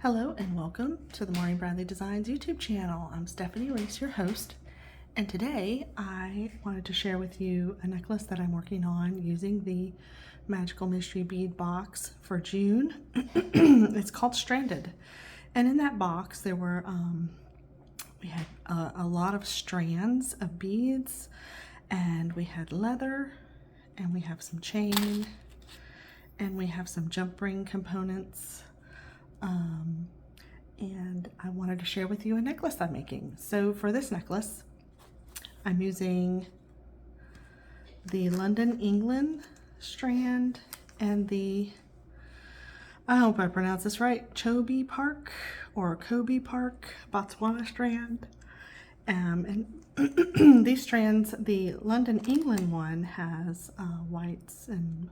Hello and welcome to the Maureen Bradley Designs YouTube channel. I'm Stephanie Reese, your host, and today I wanted to share with you a necklace that I'm working on using the Magical Mystery Bead Box for June. It's called Stranded, and in that box there were we had a lot of strands of beads, and we had leather, and we have some chain, and we have some jump ring components. And I wanted to share with you a necklace I'm making. So for this necklace, I'm using the London, England strand and the, I hope I pronounce this right, Chobe Park or Kobe Park Botswana strand. And these strands, the London, England one has whites and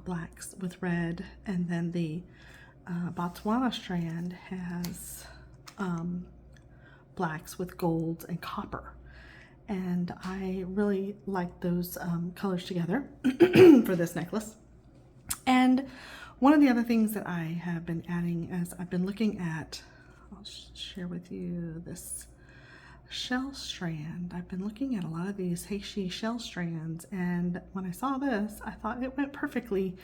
blacks with red, and then the Botswana strand has blacks with golds and copper, and I really like those colors together for this necklace. And one of the other things that I have been adding as I've been looking at, I'll share with you this shell strand. I've been looking at a lot of these Heishi shell strands, and when I saw this, I thought it went perfectly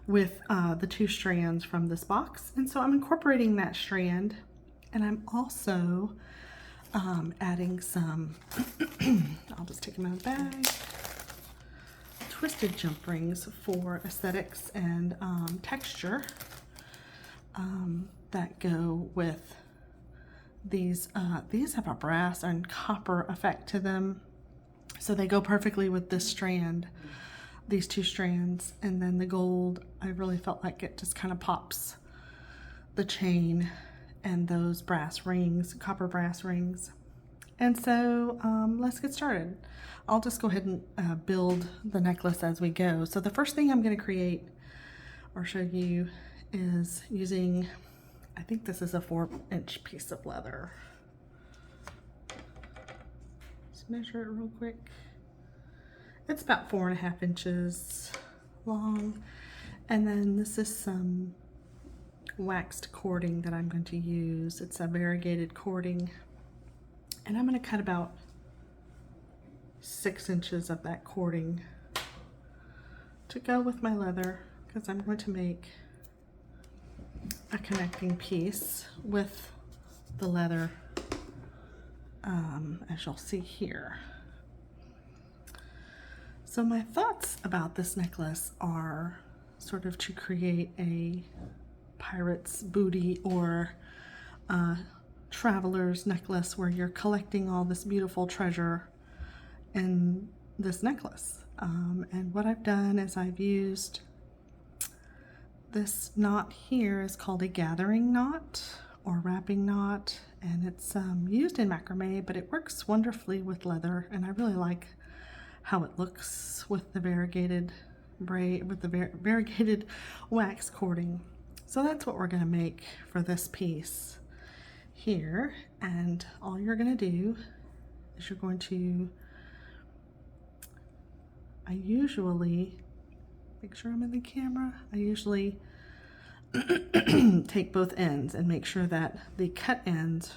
with the two strands from this box, and so I'm incorporating that strand, and I'm also adding some I'll just take them out of the bag, twisted jump rings for aesthetics and texture that go with these. These have a brass and copper effect to them, so they go perfectly with this strand, these two strands, and then the gold, I really felt like it just kind of pops the chain and those brass rings, copper brass rings. And so let's get started. I'll just go ahead and build the necklace as we go. So the first thing I'm going to create or show you is using, I think this is a 4-inch piece of leather. Let's measure it real quick. It's about 4.5 inches long, and then this is some waxed cording that I'm going to use. It's a variegated cording, and I'm going to cut about 6 inches of that cording to go with my leather, because I'm going to make a connecting piece with the leather, as you'll see here. So my thoughts about this necklace are sort of to create a pirate's booty or a traveler's necklace where you're collecting all this beautiful treasure in this necklace. And what I've done is I've used this knot here, is called a gathering knot or wrapping knot, and it's used in macrame, but it works wonderfully with leather, and I really like how it looks with the variegated variegated wax cording. So that's what we're going to make for this piece here. And all you're going to do is you're going to, I usually, make sure I'm in the camera, I usually take both ends and make sure that the cut ends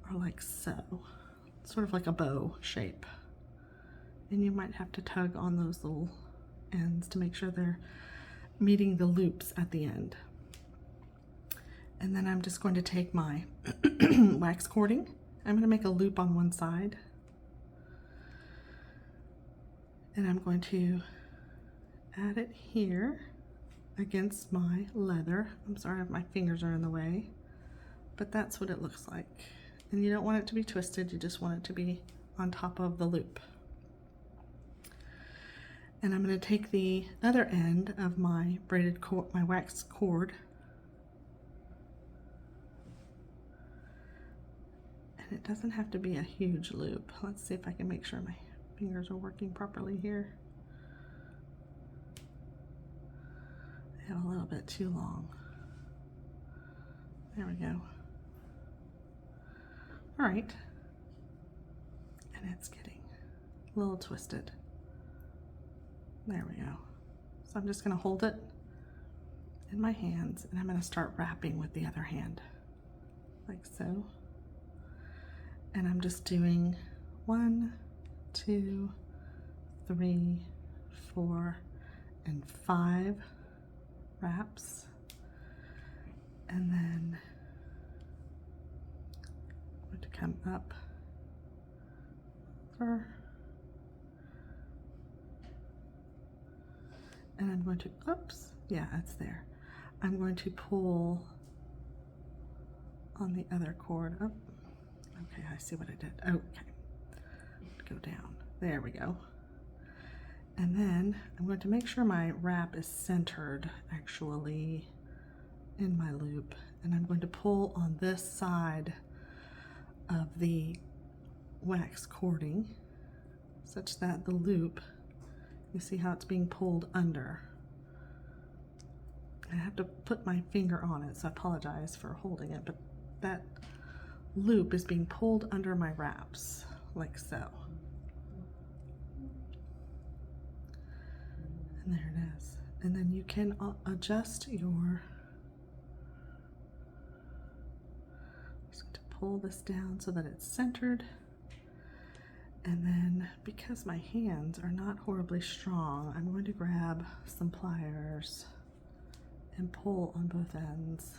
are like so, sort of like a bow shape. And you might have to tug on those little ends to make sure they're meeting the loops at the end. And then I'm just going to take my wax cording. I'm going to make a loop on one side, and I'm going to add it here against my leather. I'm sorry if my fingers are in the way, but that's what it looks like. And you don't want it to be twisted, you just want it to be on top of the loop. And I'm going to take the other end of my braided cord, my wax cord, and it doesn't have to be a huge loop. Let's see if I can make sure my fingers are working properly here. I have a little bit too long. There we go. All right, and it's getting a little twisted. There we go. So I'm just going to hold it in my hands, and I'm going to start wrapping with the other hand, like so. And I'm just doing 1, 2, 3, 4, and 5 wraps. And then I'm going to come up over, and I'm going to, oops, yeah, it's there. I'm going to pull on the other cord. Oh, okay, I see what I did. Okay, go down. There we go. And then I'm going to make sure my wrap is centered actually in my loop, and I'm going to pull on this side of the wax cording such that the loop, you see how it's being pulled under. I have to put my finger on it, so I apologize for holding it, but that loop is being pulled under my wraps, like so. And there it is. And then you can adjust your, just going to pull this down so that it's centered. And then, because my hands are not horribly strong, I'm going to grab some pliers and pull on both ends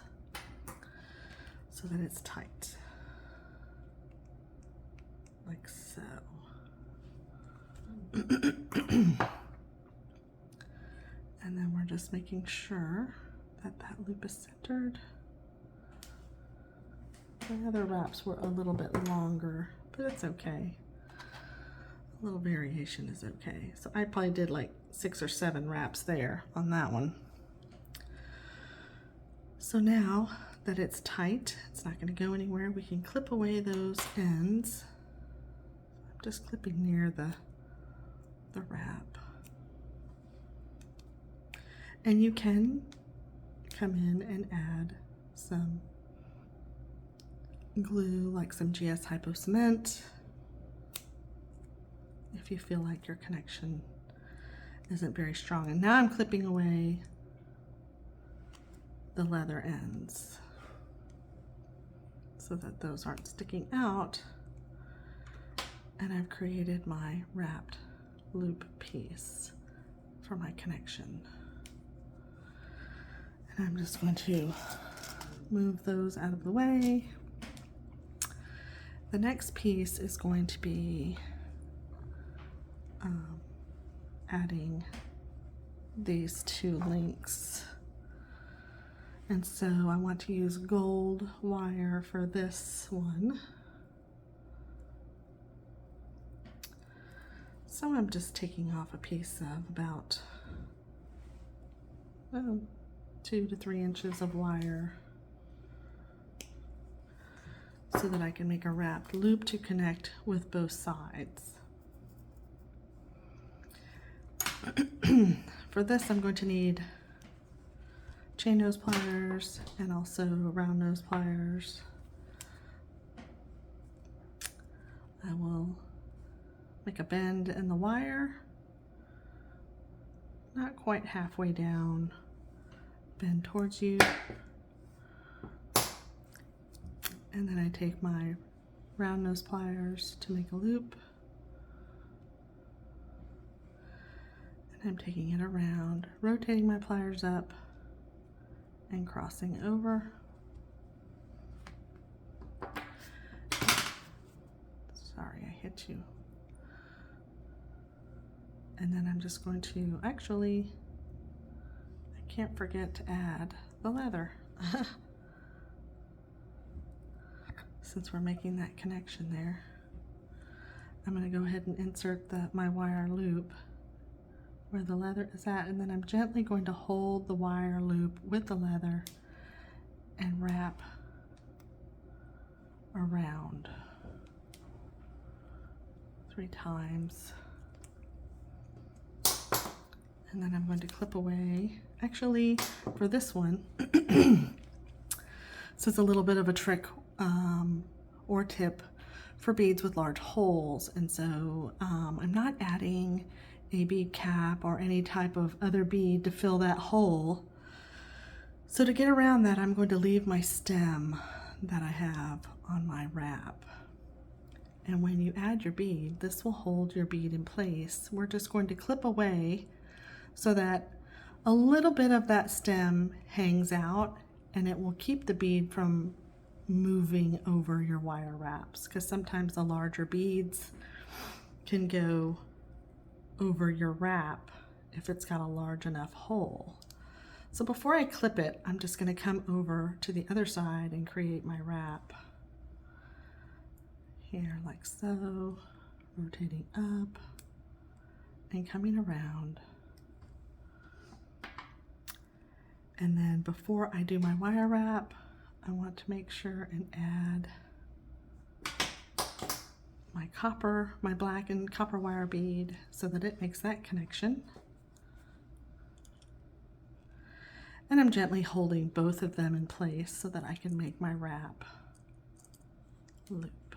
so that it's tight, like so. And then we're just making sure that that loop is centered. The other wraps were a little bit longer, but it's okay. A little variation is okay. So I probably did like 6 or 7 wraps there on that one. So now that it's tight, it's not going to go anywhere, we can clip away those ends. I'm just clipping near the wrap. And you can come in and add some glue, like some GS Hypo Cement, if you feel like your connection isn't very strong. And now I'm clipping away the leather ends so that those aren't sticking out. And I've created my wrapped loop piece for my connection. And I'm just going to move those out of the way. The next piece is going to be adding these 2 links. And so I want to use gold wire for this one. So I'm just taking off a piece of about 2 to 3 inches of wire so that I can make a wrapped loop to connect with both sides. For this, I'm going to need chain nose pliers and also round nose pliers. I will make a bend in the wire, not quite halfway down, bend towards you, and then I take my round nose pliers to make a loop, and I'm taking it around, rotating my pliers up and crossing over. Sorry, I hit you. And then I'm just going to, actually, I can't forget to add the leather. Since we're making that connection there, I'm going to go ahead and insert my wire loop where the leather is at, and then I'm gently going to hold the wire loop with the leather and wrap around 3 times. And then I'm going to clip away. Actually, for this one, so it's a little bit of a trick or tip for beads with large holes. And so I'm not adding a bead cap or any type of other bead to fill that hole. So to get around that, I'm going to leave my stem that I have on my wrap. And when you add your bead, this will hold your bead in place. We're just going to clip away so that a little bit of that stem hangs out, and it will keep the bead from moving over your wire wraps, because sometimes the larger beads can go over your wrap if it's got a large enough hole. So before I clip it, I'm just going to come over to the other side and create my wrap. Here, like so, rotating up and coming around. And then before I do my wire wrap, I want to make sure and add my copper, my black and copper wire bead so that it makes that connection. And I'm gently holding both of them in place so that I can make my wrap loop.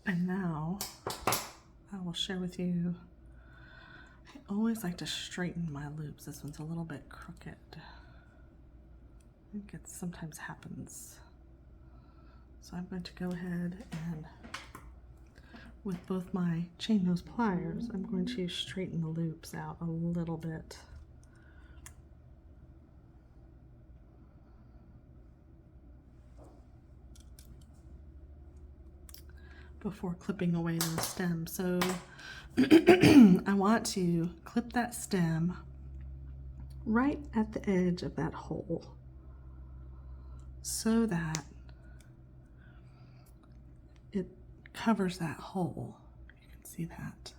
And now I will share with you, I always like to straighten my loops. This one's a little bit crooked. I think it sometimes happens. So I'm going to go ahead and with both my chain nose pliers, I'm going to straighten the loops out a little bit. Before clipping away those stems. So I want to clip that stem right at the edge of that hole so that it covers that hole. You can see that.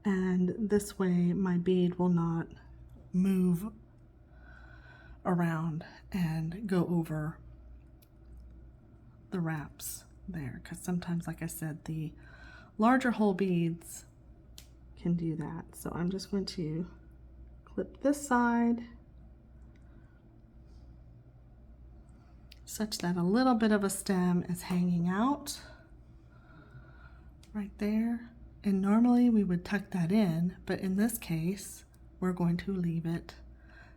And this way my bead will not move around and go over the wraps there, because sometimes, like I said, the larger hole beads can do that. So I'm just going to clip this side such that a little bit of a stem is hanging out right there. And normally we would tuck that in, but in this case we're going to leave it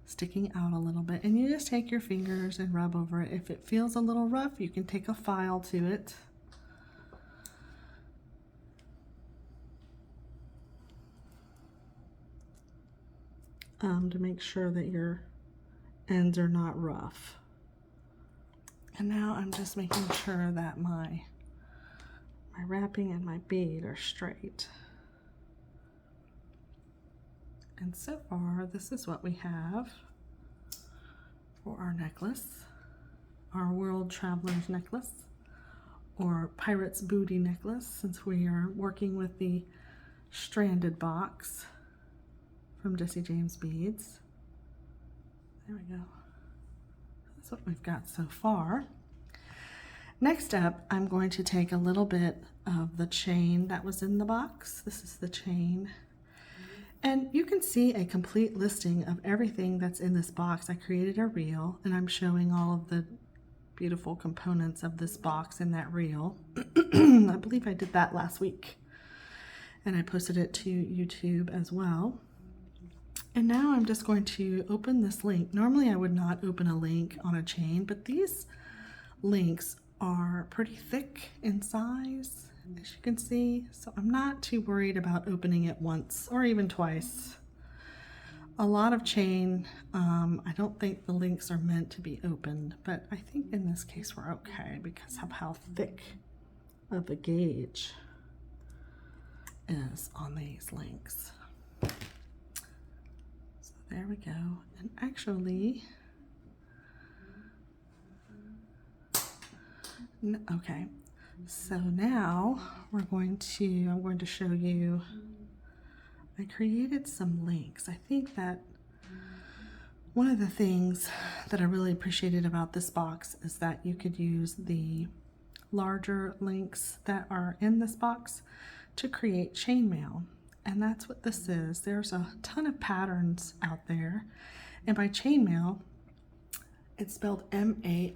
sticking out a little bit, and you just take your fingers and rub over it. If it feels a little rough, you can take a file to it. To make sure that your ends are not rough. And now I'm just making sure that my wrapping and my bead are straight. And so far, this is what we have for our necklace, our World Traveler's necklace, or Pirate's Booty necklace, since we are working with the Stranded box from Jesse James Beads. There we go. That's what we've got so far. Next up, I'm going to take a little bit of the chain that was in the box. This is the chain. And you can see a complete listing of everything that's in this box. I created a reel, and I'm showing all of the beautiful components of this box in that reel. I believe I did that last week, and I posted it to YouTube as well. And now I'm just going to open this link. Normally I would not open a link on a chain, but these links are pretty thick in size, as you can see, so I'm not too worried about opening it once or even twice. A lot of chain, I don't think the links are meant to be opened, but I think in this case we're okay because of how thick of the gauge is on these links. So there we go. And actually, okay. So now I'm going to show you, I created some links. I think that one of the things that I really appreciated about this box is that you could use the larger links that are in this box to create chainmail. And that's what this is. There's a ton of patterns out there. And by chainmail, it's spelled M-A-I-L-L-E.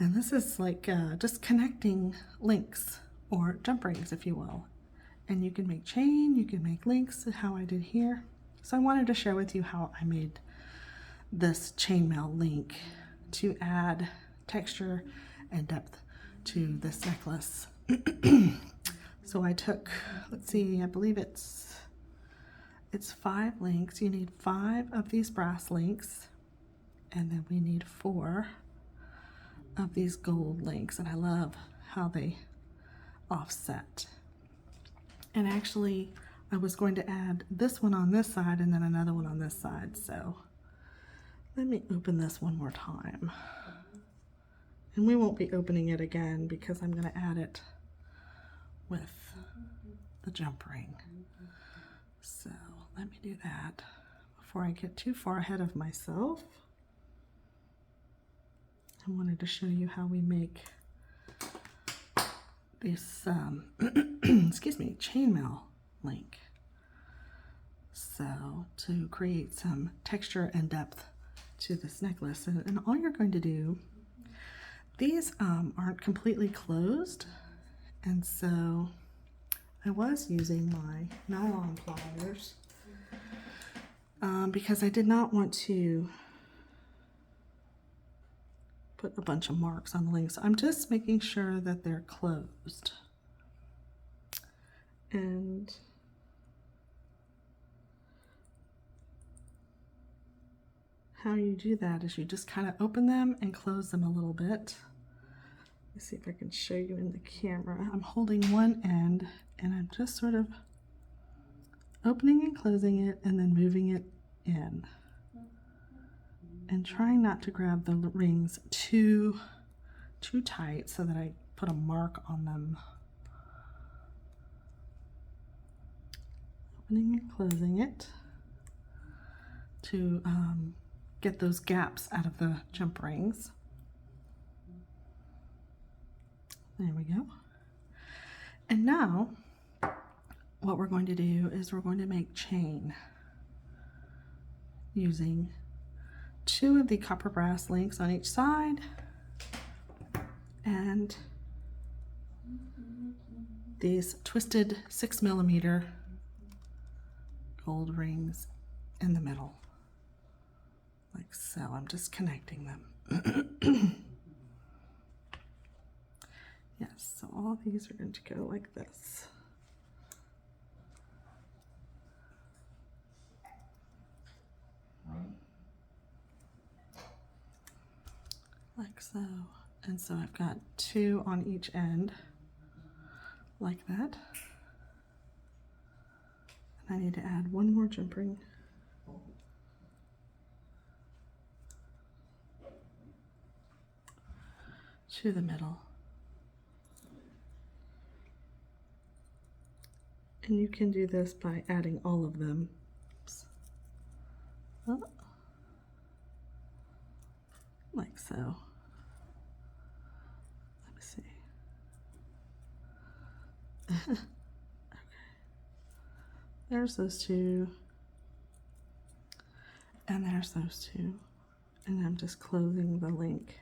And this is like just connecting links, or jump rings if you will. And you can make chain, you can make links, how I did here. So I wanted to share with you how I made this chainmail link to add texture and depth to this necklace. So I took, let's see, I believe it's 5 links. You need 5 of these brass links, and then we need 4 of these gold links, and I love how they offset. And actually I was going to add this one on this side and then another one on this side, so let me open this one more time. And we won't be opening it again because I'm going to add it with the jump ring. So let me do that before I get too far ahead of myself. I wanted to show you how we make this excuse me, chainmail link. So to create some texture and depth to this necklace, and all you're going to do, these aren't completely closed, and so I was using my nylon pliers because I did not want to put a bunch of marks on the links. I'm just making sure that they're closed. And how you do that is you just kind of open them and close them a little bit. Let's see if I can show you in the camera. I'm holding one end and I'm just sort of opening and closing it and then moving it in. And trying not to grab the rings too tight so that I put a mark on them. Opening and closing it to get those gaps out of the jump rings. There we go. And now what we're going to do is we're going to make chain using 2 of the copper brass links on each side and these twisted 6mm gold rings in the middle, like so. I'm just connecting them. Yes, so all these are going to go like this. Like so. And so I've got 2 on each end, like that. And I need to add 1 more jump ring. To the middle. And you can do this by adding all of them. Oops. Oh. Like so. Let me see. Okay. There's those 2. And there's those 2. And I'm just closing the link.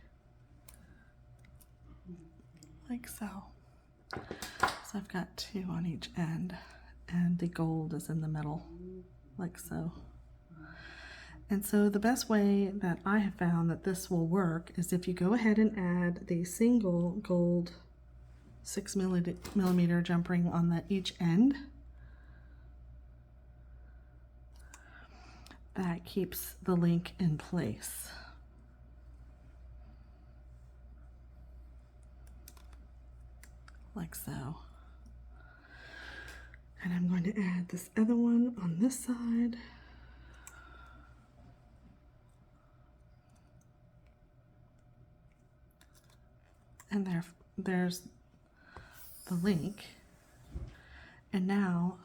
Like so. So I've got 2 on each end, and the gold is in the middle, like so. And so the best way that I have found that this will work is if you go ahead and add the single gold 6mm jump ring on each end. That keeps the link in place. Like so. And I'm going to add this other one on this side. And there's the link. And now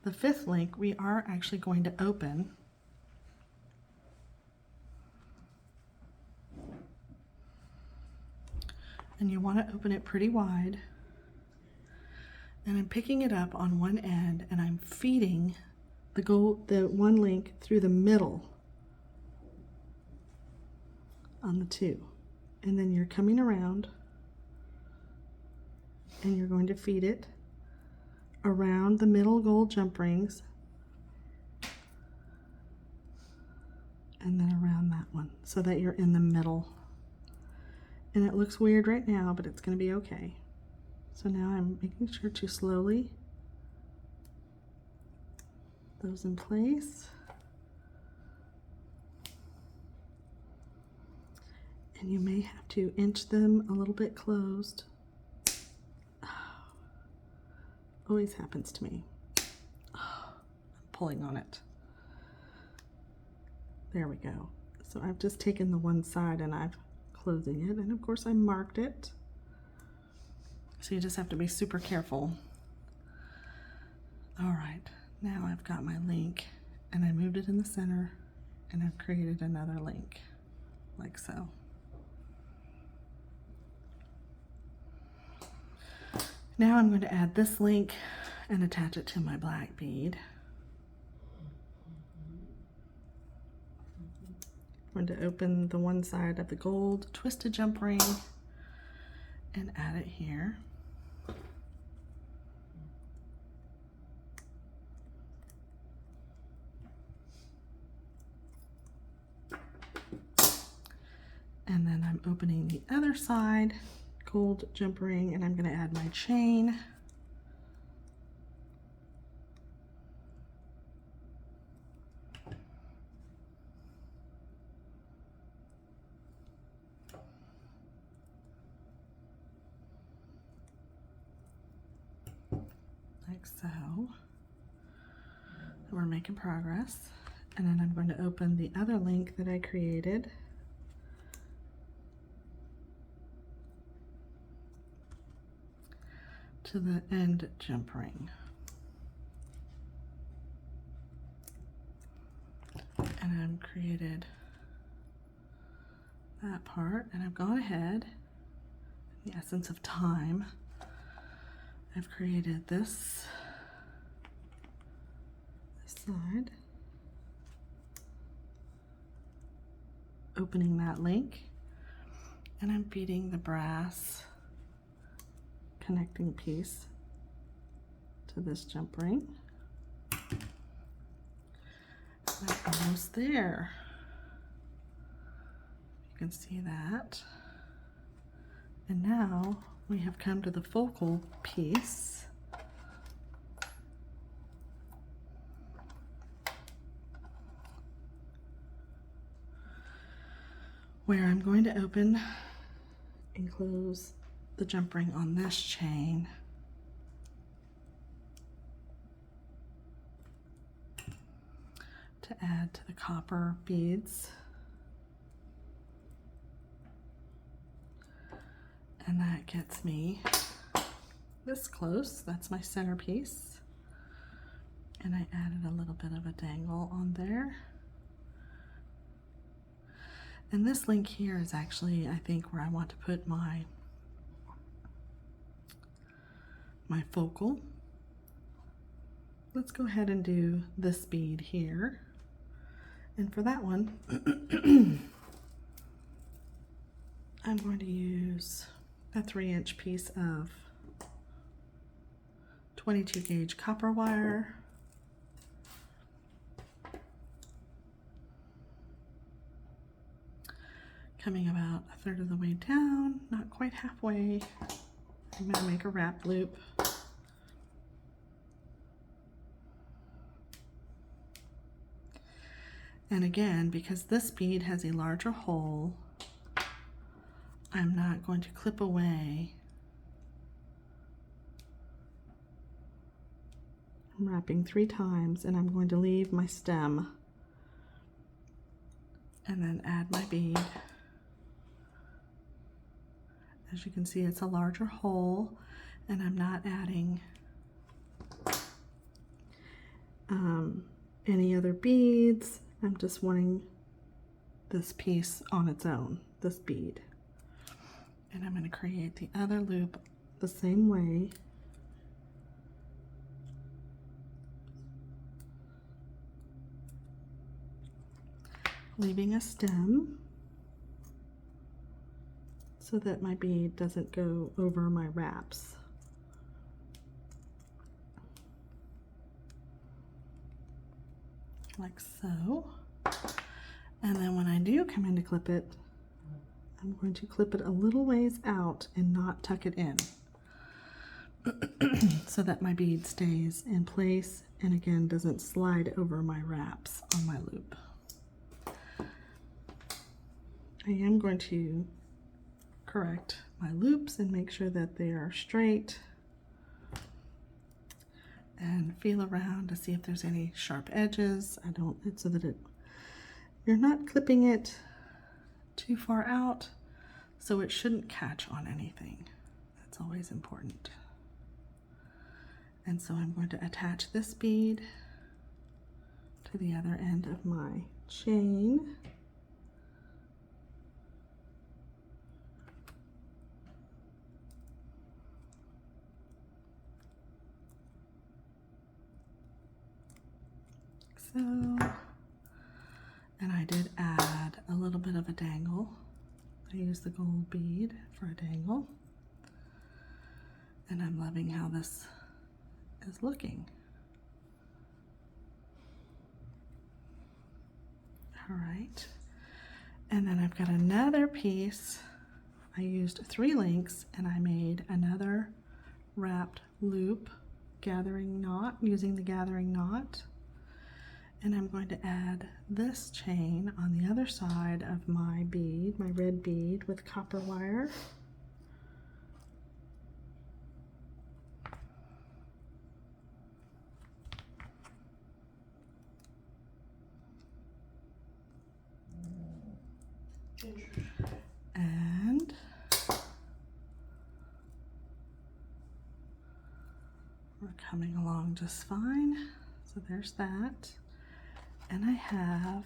the 5th link we are actually going to open. And you want to open it pretty wide. And I'm picking it up on one end and I'm feeding the 1 link through the middle on the 2. And then you're coming around and you're going to feed it around the middle gold jump rings and then around that one so that you're in the middle. And it looks weird right now, but it's going to be okay. So now I'm making sure to slowly those in place. And you may have to inch them a little bit closed. Always happens to me. I'm pulling on it. There we go. So I've just taken the one side and I'm closing it, and of course I marked it. So you just have to be super careful. All right, now I've got my link and I moved it in the center and I've created another link like so. Now I'm going to add this link and attach it to my black bead. I'm going to open the one side of the gold twisted jump ring and add it here. And then I'm opening the other side gold jump ring and I'm going to add my chain. Like so. We're making progress. And then I'm going to open the other link that I created. To the end jump ring. And I've created that part, and I've gone ahead, in the essence of time, I've created this side, opening that link, and I'm feeding the brass connecting piece to this jump ring. I'm almost there. You can see that. And now we have come to the focal piece. Where I'm going to open and close the jump ring on this chain. To add to the copper beads. And that gets me this close. That's my centerpiece. And I added a little bit of a dangle on there. And this link here is actually, I think, where I want to put my focal. Let's go ahead and do this bead here. And for that one, I'm going to use a 3-inch piece of 22 gauge copper wire. Coming about a third of the way down, not quite halfway. I'm going to make a wrap loop. And again, because this bead has a larger hole, I'm not going to clip away. I'm wrapping 3 times and I'm going to leave my stem and then add my bead. As you can see, it's a larger hole and I'm not adding any other beads. I'm just wanting this piece on its own, this bead. And I'm going to create the other loop the same way. Leaving a stem so that my bead doesn't go over my wraps. like so. And then when I do come in to clip it, I'm going to clip it a little ways out and not tuck it in so that my bead stays in place and again doesn't slide over my wraps on my loop. I am going to correct my loops and make sure that they are straight and feel around to see if there's any sharp edges. So that you're not clipping it too far out, so it shouldn't catch on anything. That's always important. And so I'm going to attach this bead to the other end of my chain. So, and I did add a little bit of a dangle. I used the gold bead for a dangle. And I'm loving how this is looking. All right. And then I've got another piece. I used 3 links and I made another wrapped loop gathering knot using the gathering knot. And I'm going to add this chain on the other side of my bead, my red bead with copper wire. And we're coming along just fine. So there's that. And I have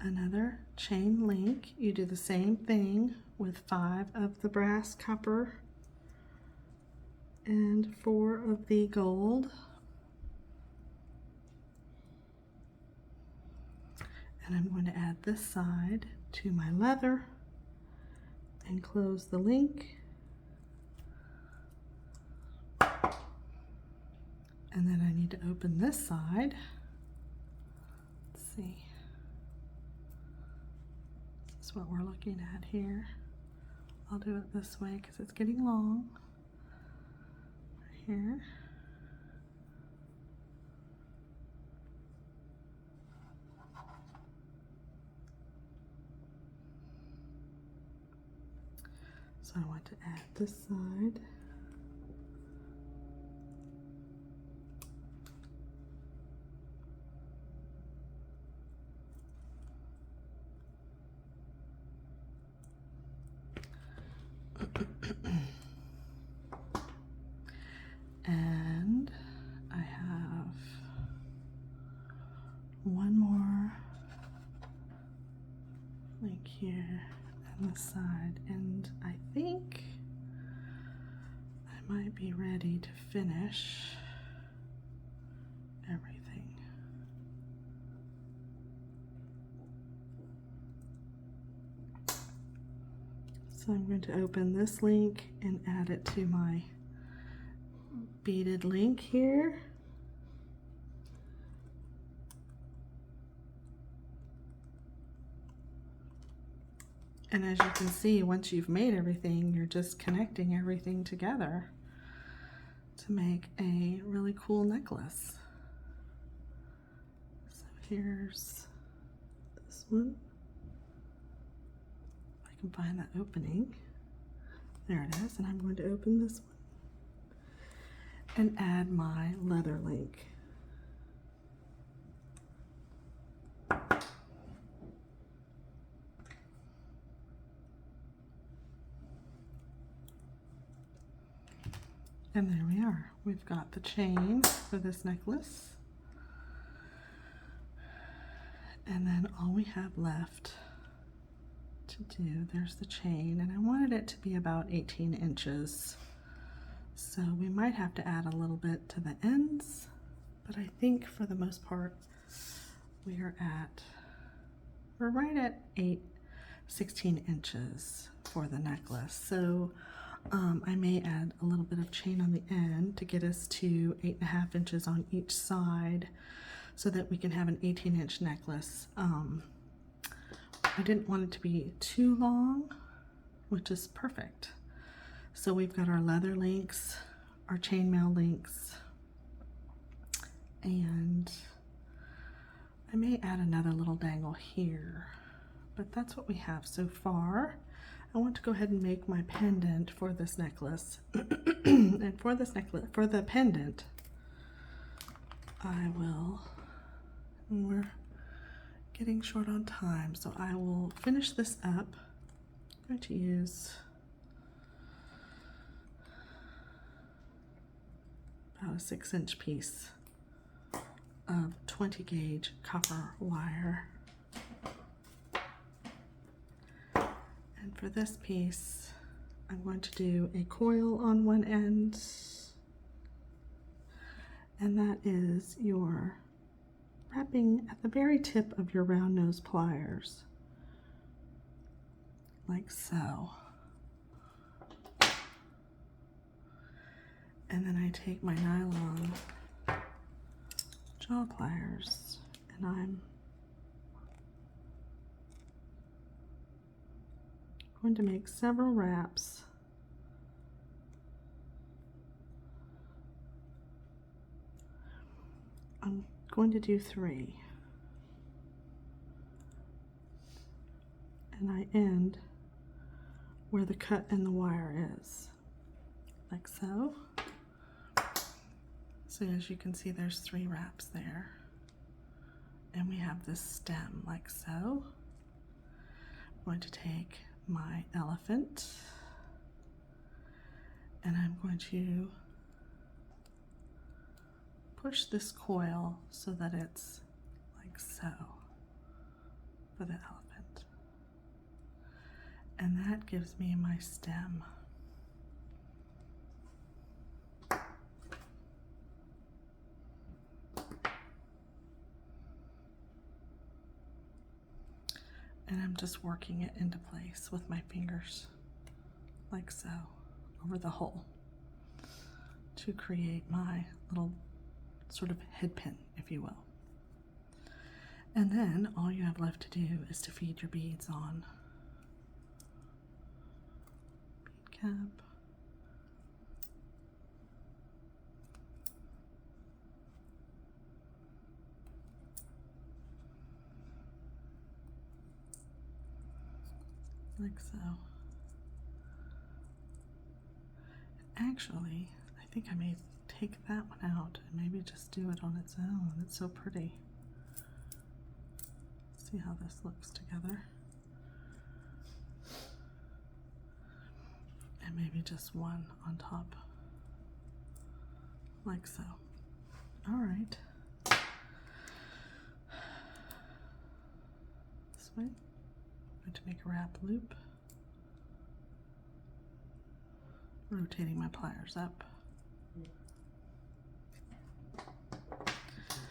another chain link. You do the same thing with 5 of the brass copper and 4 of the gold. And I'm going to add this side to my leather and close the link. And then I need to open this side. Let's see. This is what we're looking at here. I'll do it this way because it's getting long. Right here. So I want to add this side. And I have one more link here on this side, and I think I might be ready to finish everything. So I'm going to open this link and add it to my beaded link here. And as you can see, once you've made everything, you're just connecting everything together to make a really cool necklace. So here's this one. If I can find that opening. There it is, and I'm going to open this one and add my leather link. And there we are. We've got the chain for this necklace. And then all we have left to do, there's the chain, and I wanted it to be about 18 inches. So we might have to add a little bit to the ends, but I think for the most part, we're right at 16 inches for the necklace. So I may add a little bit of chain on the end to get us to 8.5 inches on each side so that we can have an 18-inch necklace. I didn't want it to be too long, which is perfect. So we've got our leather links, our chainmail links, and I may add another little dangle here, but that's what we have so far. I want to go ahead and make my pendant for this necklace. And for this necklace, for the pendant, I will, and we're getting short on time, so I will finish this up. I'm going to use about a 6-inch piece of 20 gauge copper wire. And for this piece, I'm going to do a coil on one end, and that is your wrapping at the very tip of your round nose pliers, like so. And then I take my nylon jaw pliers and I'm going to make several wraps. I'm going to do 3. And I end where the cut in the wire is, like so. So as you can see, there's 3 wraps there. And we have this stem, like so. I'm going to take my elephant and I'm going to push this coil so that it's like so for the elephant. And that gives me my stem. And I'm just working it into place with my fingers, like so, over the hole to create my little sort of head pin, if you will. And then all you have left to do is to feed your beads on. Bead cap. Like so. Actually, I think I may take that one out and maybe just do it on its own. It's so pretty. See how this looks together. And maybe just one on top, like so. All right. This way. I'm going to make a wrap loop, rotating my pliers up.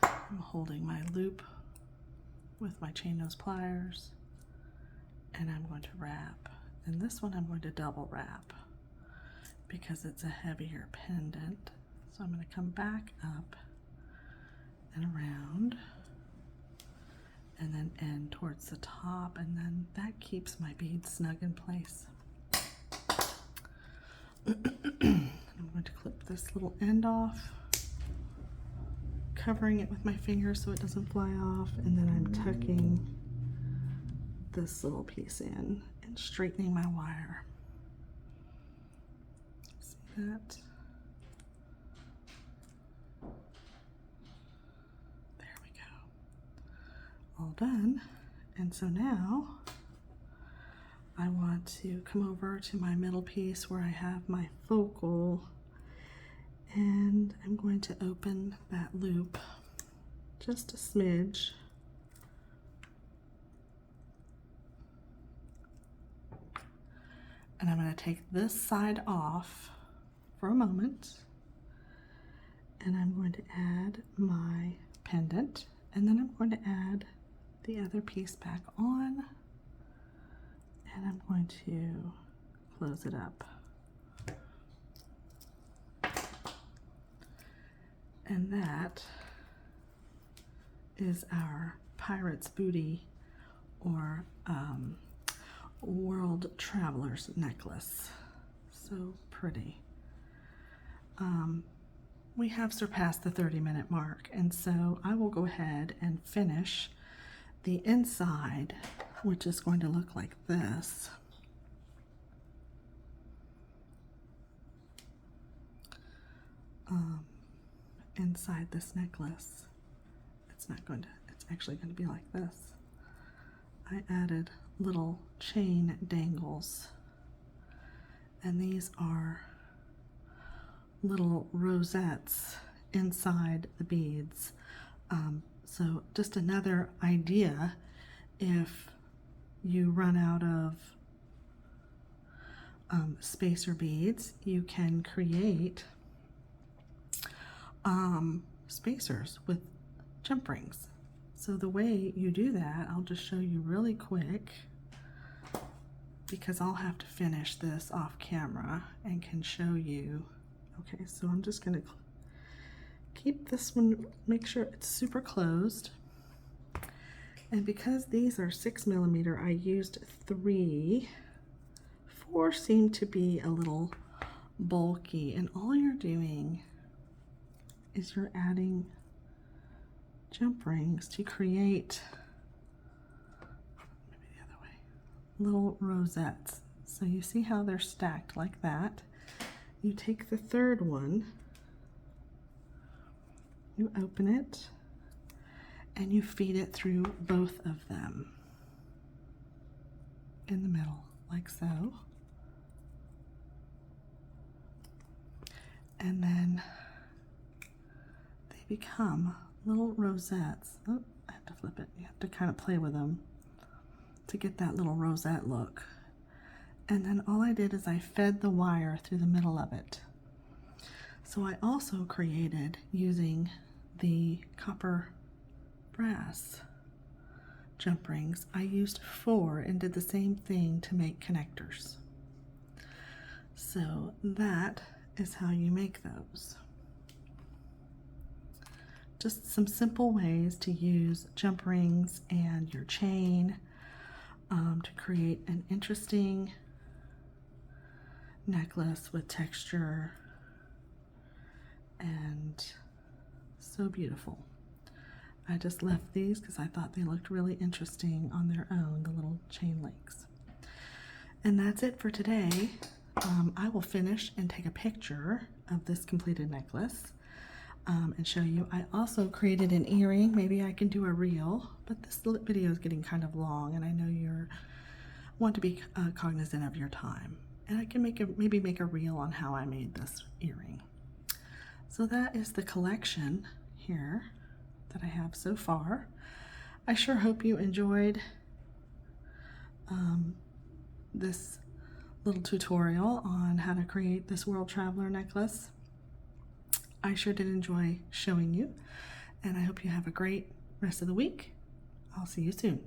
I'm holding my loop with my chain nose pliers, and I'm going to wrap. And this one I'm going to double wrap because it's a heavier pendant. So I'm going to come back up and around, and then end towards the top, and then that keeps my bead snug in place. I'm going to clip this little end off, covering it with my finger so it doesn't fly off, and then I'm tucking this little piece in and straightening my wire. See that? All done. And so now I want to come over to my middle piece where I have my focal, and I'm going to open that loop just a smidge. And I'm going to take this side off for a moment, and I'm going to add my pendant, and then I'm going to add the other piece back on, and I'm going to close it up. And that is our Pirate's Booty or World Traveler's necklace. So pretty. We have surpassed the 30-minute mark, and so I will go ahead and finish the inside, which is going to look like this. Inside this necklace, it's actually going to be like this. I added little chain dangles, and these are little rosettes inside the beads. So just another idea, if you run out of spacer beads, you can create spacers with jump rings. So the way you do that, I'll just show you really quick, because I'll have to finish this off camera and can show you. Okay, so I'm just going to keep this one, make sure it's super closed. And because these are 6mm, I used 3. 4 seem to be a little bulky, and all you're doing is you're adding jump rings to create, maybe the other way, little rosettes. So you see how they're stacked like that. You take the third one, you open it, and you feed it through both of them in the middle, like so. And then they become little rosettes. Oh, I have to flip it. You have to kind of play with them to get that little rosette look. And then all I did is I fed the wire through the middle of it. So I also created, using the copper brass jump rings, I used 4 and did the same thing to make connectors. So that is how you make those. Just some simple ways to use jump rings and your chain to create an interesting necklace with texture, and so beautiful. I just left these because I thought they looked really interesting on their own, the little chain links. And that's it for today. I will finish and take a picture of this completed necklace and show you. I also created an earring. Maybe I can do a reel, but this video is getting kind of long, and I know you want to be cognizant of your time. And I can maybe make a reel on how I made this earring. So that is the collection here that I have so far. I sure hope you enjoyed this little tutorial on how to create this World Traveler necklace. I sure did enjoy showing you, and I hope you have a great rest of the week. I'll see you soon.